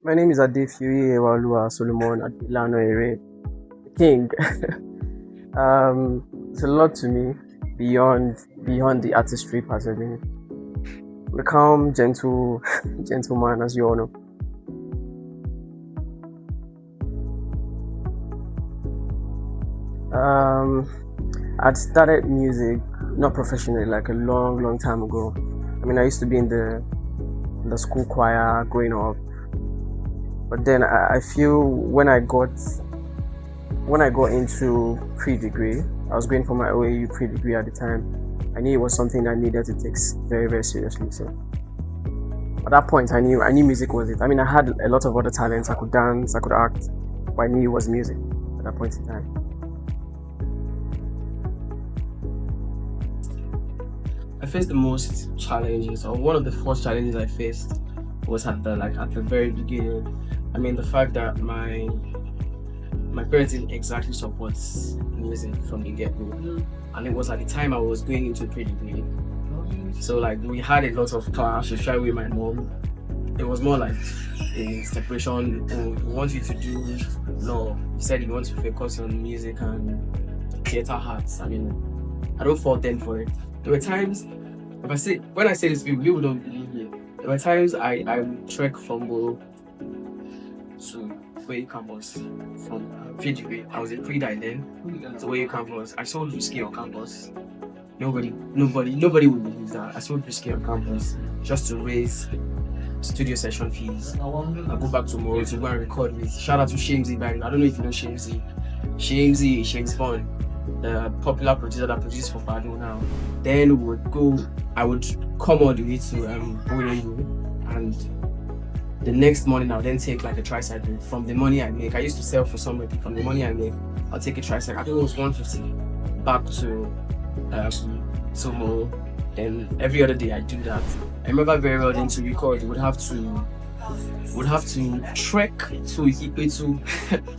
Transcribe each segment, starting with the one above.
My name is EWAszn Solomon Adilano Ere, the king. It's a lot to me beyond the artistry part of me. I'm a calm, gentle, gentleman, as you all know. Um, I'd started music not professionally, like a long time ago. I mean, I used to be in the school choir growing up, but then I feel when I got into pre-degree, I was going for my OAU pre-degree at the time. I knew it was something I needed to take very seriously. So at that point, I knew music was it. I mean, I had a lot of other talents. I could dance, I could act, but I knew it was music at that point in time. I faced the most challenges, or one of the first challenges I faced was at the very beginning. I mean, the fact that my parents didn't exactly support music from the get-go, and it was at the time I was going into pre-degree. So we had a lot of clash, especially with my mom. It was more like a separation. Oh, we want you to do no. You said you want to focus on music and theater arts. I mean, I don't fault them for it. There were times, when I say this, people don't believe me. There were times I would trek from Boro to OAU Campus from PGB. I was in pre-die then to OAU Campus. I sold whiskey on campus. Nobody would believe that. I sold whiskey on campus just to raise studio session fees. I'll go back tomorrow to go and record with. Shout out to Shamesy back. I don't know if you know Shamesy. Shames Fun, the popular producer that produces for Fado now. Then I would come all the way to OAU, and the next morning I'll then take like a tricycle from the money I make. I used to sell for somebody. From the money I make, I'll take a tricycle. I think it was 150 back to Somo. Then every other day I do that. I remember very well then to record, would have to trek to Ipetu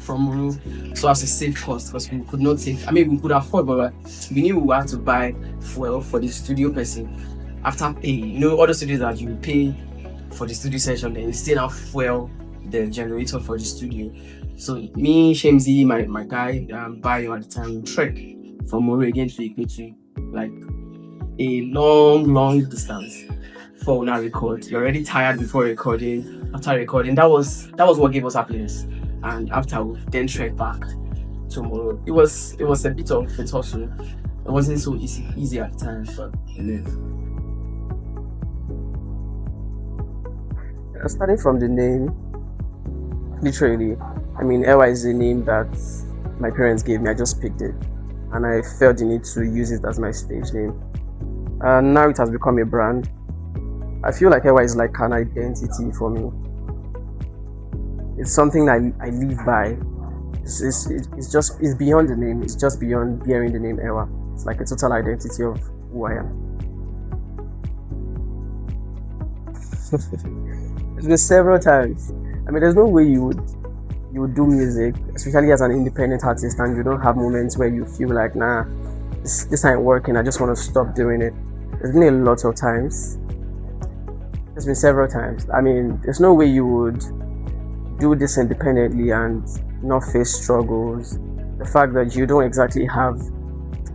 from Uru, so as a safe cost, because we could not take. I mean, we could afford, but we knew we had to buy fuel for the studio person. After pay, all the studios that you pay for the studio session, then you still have fuel the generator for the studio. So me, Shamesy, my guy, Bayo at the time, trek from Uru again to Ipetu, like a long distance for now record. You're already tired before recording. After recording, that was what gave us happiness. And after we then trek back tomorrow, it was a bit of a tussle. It wasn't so easy at the time, but it is. Starting from the name, literally, I mean, Ewa is the name that my parents gave me. I just picked it, and I felt the need to use it as my stage name. And now it has become a brand. I feel like Ewa is like an identity for me. It's something I live by. It's beyond the name. It's just beyond bearing the name Ewa. It's like a total identity of who I am. It's been several times. I mean, there's no way you would do music, especially as an independent artist, and you don't have moments where you feel like, nah, this ain't working. I just want to stop doing it. There's been a lot of times. There's been several times. I mean, there's no way you would do this independently and not face struggles. The fact that you don't exactly have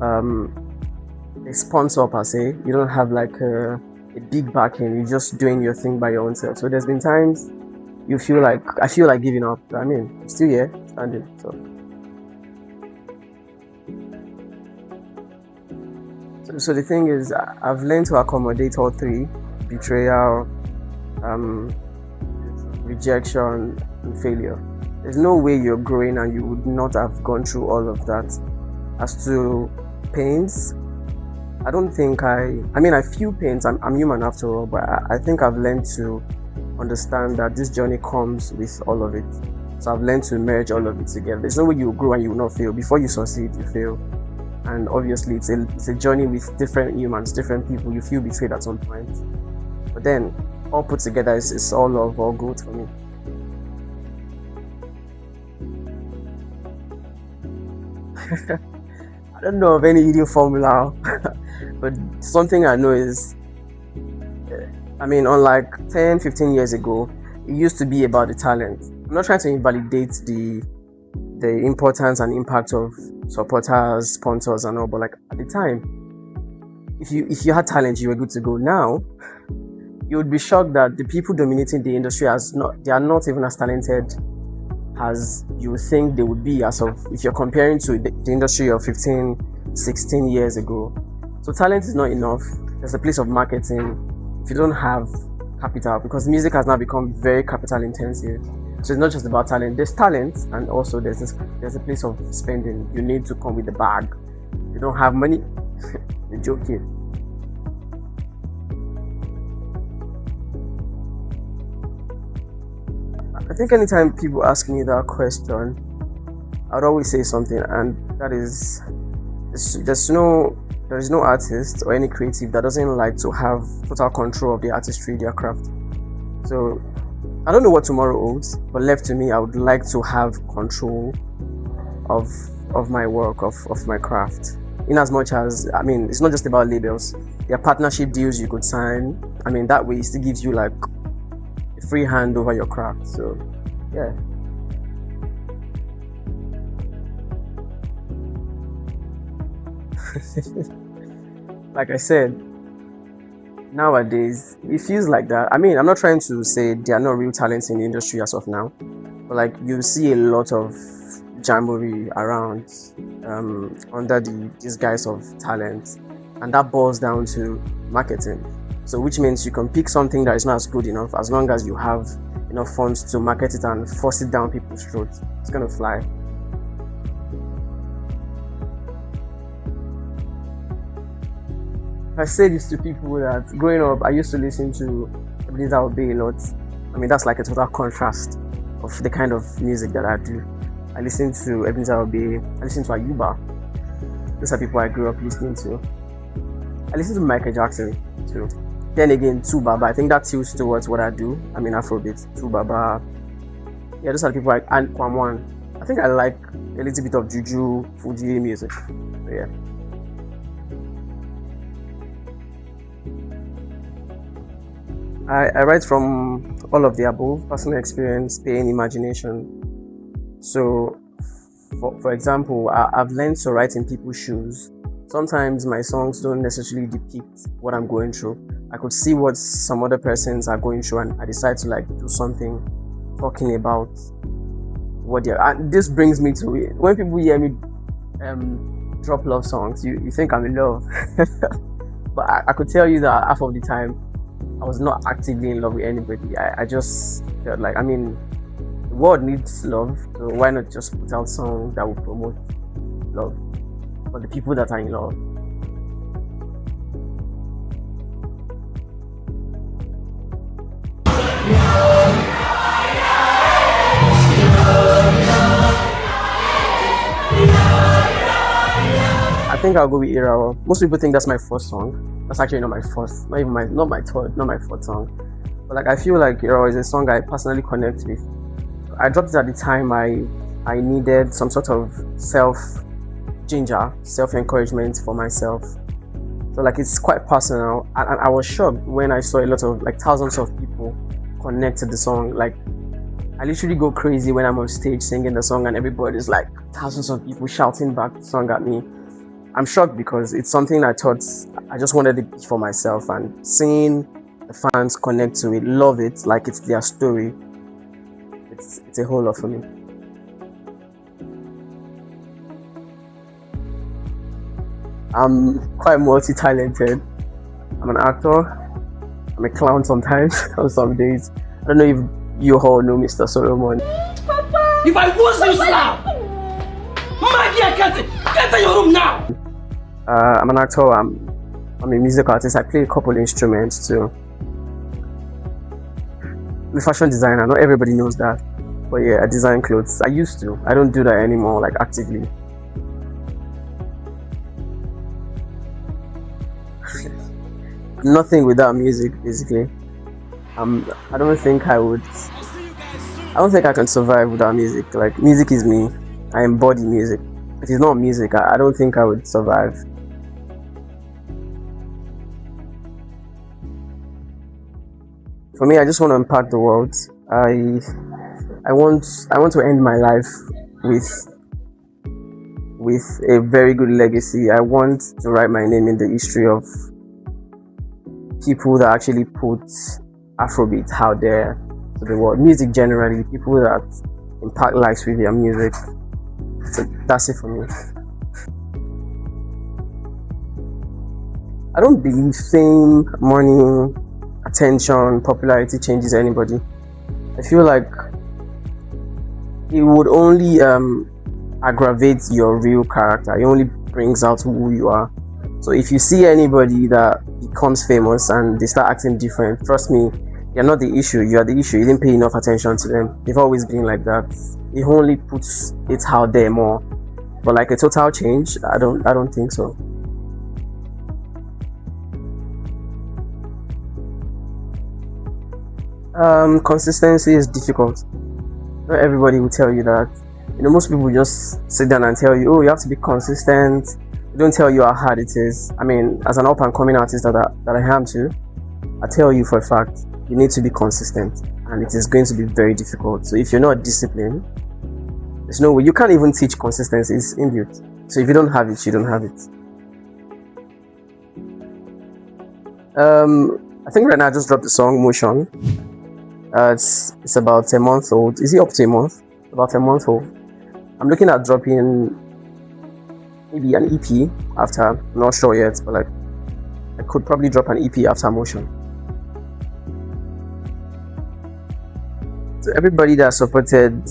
a sponsor per se, you don't have like a big backing, you're just doing your thing by your own self. So there's been times I feel like giving up. I mean, I'm still here, standing. So the thing is, I've learned to accommodate all three: betrayal, rejection, and failure. There's no way you're growing and you would not have gone through all of that. As to pains, I don't think I feel pains. I'm human after all, but I think I've learned to understand that this journey comes with all of it. So I've learned to merge all of it together. There's no way you grow and you will not fail. Before you succeed, you fail. And obviously it's a journey with different humans, different people. You feel betrayed at some point, but then all put together, it's all love, all good for me. I don't know of any eating formula, but something I know is, I mean, unlike 10, 15 years ago, it used to be about the talent. I'm not trying to invalidate the importance and impact of supporters, sponsors, and all, but like at the time, if you had talent, you were good to go. Now, you would be shocked that the people dominating the industry they are not even as talented as you would think they would be, as of if you're comparing to the industry of 15, 16 years ago. So talent is not enough. There's a place of marketing. If you don't have capital, because music has now become very capital intensive. So it's not just about talent. There's talent, and also there's a place of spending. You need to come with the bag. You don't have money, you're joking. I think anytime people ask me that question, I'd always say something, and that is, there is no artist or any creative that doesn't like to have total control of their artistry, their craft. So I don't know what tomorrow holds, but left to me, I would like to have control of my work, of my craft. In as much as, I mean, it's not just about labels. There are partnership deals you could sign. I mean, that way it still gives you like a free hand over your craft. So, yeah. Like I said, nowadays it feels like that. I mean, I'm not trying to say there are no real talents in the industry as of now, but like you see a lot of jamboree around under the disguise of talent, and that boils down to marketing. So which means you can pick something that is not as good enough, as long as you have enough funds to market it and force it down people's throats, it's gonna fly. I say this to people that growing up, I used to listen to Ibitoye a lot. I mean, that's like a total contrast of the kind of music that I do. I listen to Ibitoye, I listen to Ayuba. Those are people I grew up listening to. I listen to Michael Jackson too. Then again, Baba. I think that tilts towards what I do. I mean, Afrobeat, Baba. Yeah, those are the people and Kwamwan. I think I like a little bit of Juju, Fuji music. So, yeah. I write from all of the above: personal experience, pain, imagination. So, for example, I've learned to write in people's shoes. Sometimes my songs don't necessarily depict what I'm going through. I could see what some other persons are going through, and I decide to like do something talking about what they're. And this brings me to it. When people hear me drop love songs, you think I'm in love, but I could tell you that half of the time I was not actively in love with anybody. I just felt like, I mean, the world needs love, so why not just put out songs that will promote love for the people that are in love. I think I'll go with Era. Most people think that's my first song. That's actually not my first, not my third, not my fourth song. But like I feel like Era is a song I personally connect with. I dropped it at the time I needed some sort of self-encouragement for myself. So like it's quite personal, and I was shocked when I saw a lot of like thousands of people connect to the song. Like I literally go crazy when I'm on stage singing the song, and everybody's like thousands of people shouting back the song at me. I'm shocked because it's something I thought I just wanted it for myself, and seeing the fans connect to it, love it, like it's their story, it's a whole lot for me. I'm quite multi-talented. I'm an actor, I'm a clown sometimes, on some days. I don't know if you all know Mr. Solomon. Papa! If I was you slap! My dear, get to your room now! I'm an actor, I'm a music artist. I play a couple instruments too. I'm a fashion designer, not everybody knows that. But yeah, I design clothes. I used to. I don't do that anymore, like actively. Nothing without music, basically. I don't think I can survive without music. Like, music is me. I embody music. If it's not music, I don't think I would survive. For me, I just want to impact the world. I I want to end my life with a very good legacy. I want to write my name in the history of people that actually put Afrobeat out there to the world. Music generally, people that impact lives with their music. So that's it for me. I don't believe fame, money, attention, popularity changes anybody. I feel like it would only aggravate your real character. It only brings out who you are. So if you see anybody that becomes famous and they start acting different, trust me, you're not the issue. You are the issue. You didn't pay enough attention to them. They've always been like that. It only puts it out there more. But like a total change, I don't think so. Consistency is difficult. Not everybody will tell you that. Most people just sit down and tell you, oh, you have to be consistent. They don't tell you how hard it is. I mean, as an up and coming artist that I am too, I tell you for a fact, you need to be consistent, and it is going to be very difficult. So if you're not disciplined, there's no way. You can't even teach consistency. It's inbuilt. So if you don't have it, you don't have it. I think right now I just dropped the song Motion. It's about a month old. Is it up to a month? About a month old. I'm looking at dropping maybe an EP after. I'm not sure yet, but like I could probably drop an EP after Motion. So everybody that supported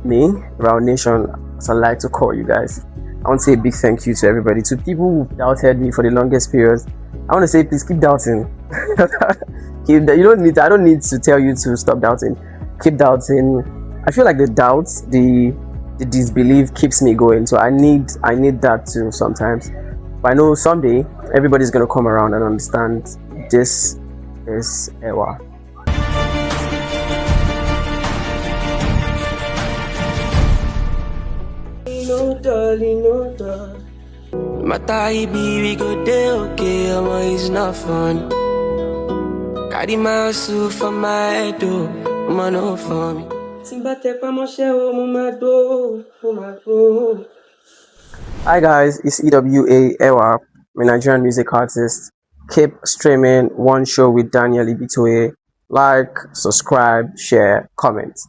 me, Round Nation, as I like to call you guys, I want to say a big thank you to everybody. To people who doubted me for the longest period, I want to say please keep doubting. I don't need to tell you to stop doubting. Keep doubting. I feel like the doubt, the disbelief keeps me going. So I need that too sometimes. But I know someday everybody's gonna come around and understand this is EWA. No darling, no darling. Matter how it be, we go there, okay, it's not fun. Carry my hustle for my head, oh, no for me. Hi guys, it's EWA, I'm a Nigerian music artist. Keep streaming One Show with Daniel Ibitoye. Like, subscribe, share, comment.